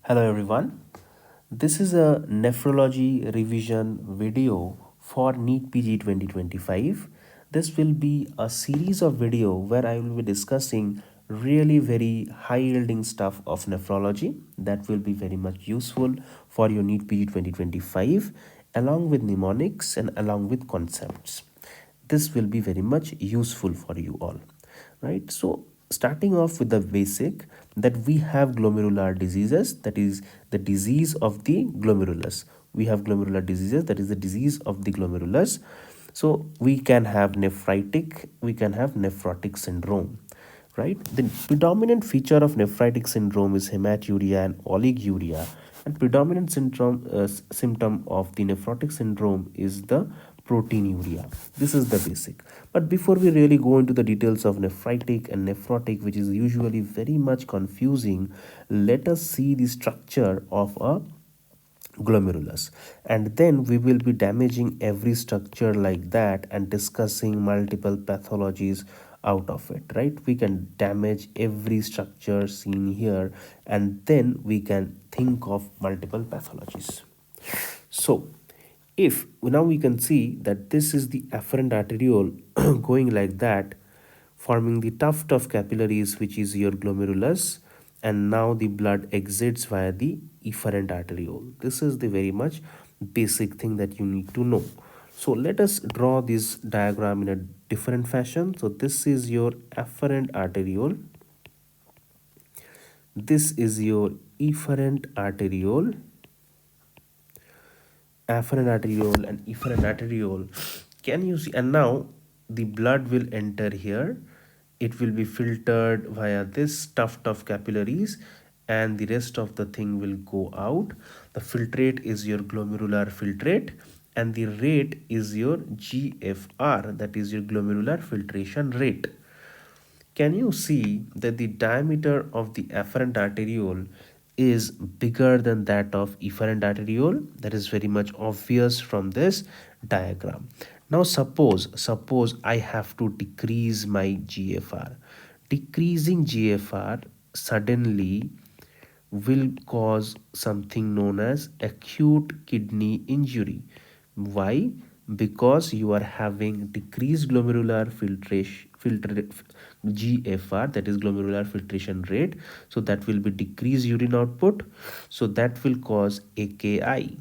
Hello everyone. This is a nephrology revision video for NEET PG 2025. This will be a series of video where I will be discussing really very high yielding stuff of nephrology that will be very much useful for your NEET PG 2025 along with mnemonics and along with concepts. This will be very much useful for you all, right? So starting off with the basic, that we have glomerular diseases, that is the disease of the glomerulus. We have glomerular diseases, that is the disease of the glomerulus. So we can have nephritic, we can have nephrotic syndrome, right? The predominant feature of nephritic syndrome is hematuria and oliguria, and predominant symptom of the nephrotic syndrome is the proteinuria. This is the basic. But before we really go into the details of nephritic and nephrotic, which is usually very much confusing, let us see the structure of a glomerulus, and then we will be damaging every structure like that and discussing multiple pathologies out of it, right? We can damage every structure seen here, and then we can think of multiple pathologies. So if now we can see that this is the afferent arteriole going like that, forming the tuft of capillaries, which is your glomerulus, and now the blood exits via the efferent arteriole. This is the very much basic thing that you need to know. So let us draw this diagram in a different fashion. So this is your afferent arteriole, this is your efferent arteriole, afferent arteriole and efferent arteriole. Can you see? And now the blood will enter here. It will be filtered via this tuft of capillaries, and the rest of the thing will go out. The filtrate is your glomerular filtrate, and the rate is your GFR, that is your glomerular filtration rate. Can you see that the diameter of the afferent arteriole is bigger than that of efferent arteriole? That is very much obvious from this diagram. Now suppose I have to decrease my GFR. Decreasing GFR suddenly will cause something known as acute kidney injury. Why? Because you are having decreased glomerular GFR, that is glomerular filtration rate. So that will be decreased urine output. So that will cause AKI.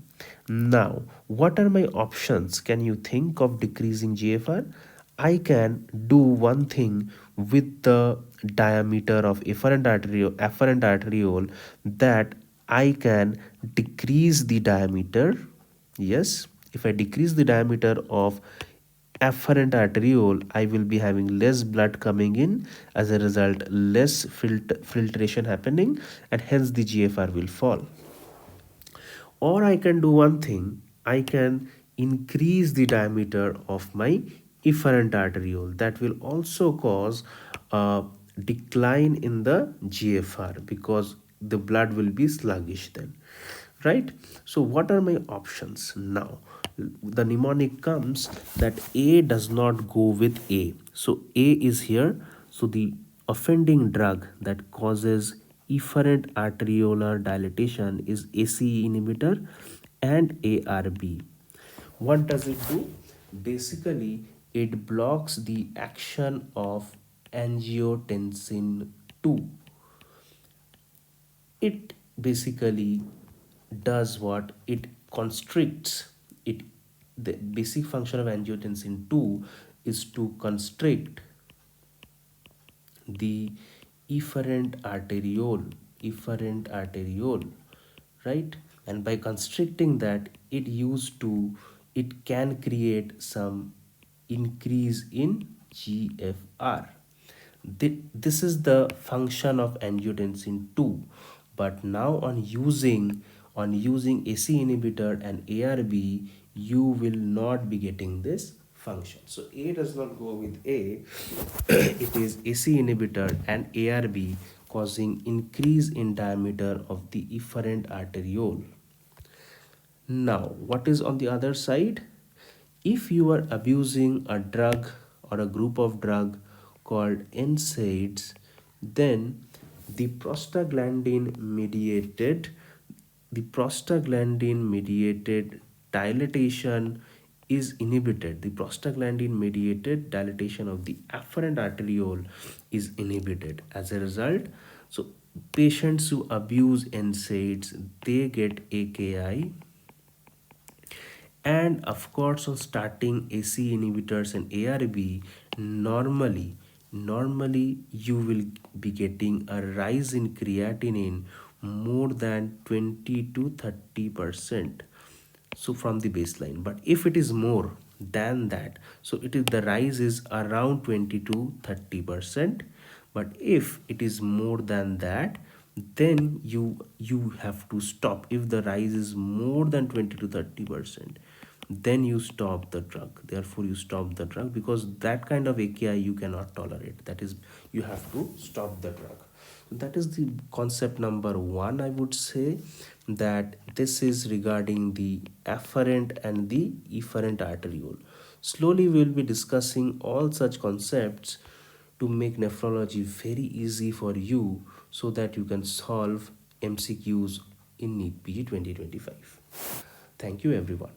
Now, what are my options? Can you think of decreasing GFR? I can do one thing with the diameter of afferent arteriole, that I can decrease the diameter. Yes, if I decrease the diameter of afferent arteriole, I will be having less blood coming in. As a result, less filtration happening, and hence the GFR will fall. Or I can do one thing, I can increase the diameter of my efferent arteriole. That will also cause a decline in the GFR, because the blood will be sluggish then, right? So what are my options now? The mnemonic comes that A does not go with A. So A is here. So the offending drug that causes efferent arteriolar dilatation is ACE inhibitor and ARB. What does it do? Basically, it blocks the action of angiotensin 2. It basically does what? It constricts it. The basic function of angiotensin 2 is to constrict the efferent arteriole, right? And by constricting that, it can create some increase in GFR. This is the function of angiotensin 2. But now on using AC inhibitor and ARB, you will not be getting this function. So A does not go with A. It is AC inhibitor and ARB causing increase in diameter of the efferent arteriole. Now, what is on the other side? If you are abusing a drug or a group of drug called NSAIDs, then the prostaglandin mediated the prostaglandin mediated dilatation is inhibited. The prostaglandin mediated dilatation of the afferent arteriole is inhibited. As a result, so patients who abuse NSAIDs, they get AKI, and of course on starting AC inhibitors and ARB, normally you will be getting a rise in creatinine more than 20 to 30%, so from the baseline. But if it is more than that, so it is, the rise is around 20 to 30%. But if it is more than that, then you have to stop. If the rise is more than 20 to 30%, then you stop the drug. Therefore you stop the drug, because that kind of AKI you cannot tolerate. That is, you have to stop the drug. So that is the concept number one, I would say, that this is regarding the afferent and the efferent arteriole. Slowly we will be discussing all such concepts to make nephrology very easy for you, so that you can solve MCQs in NEET PG 2025. Thank you everyone.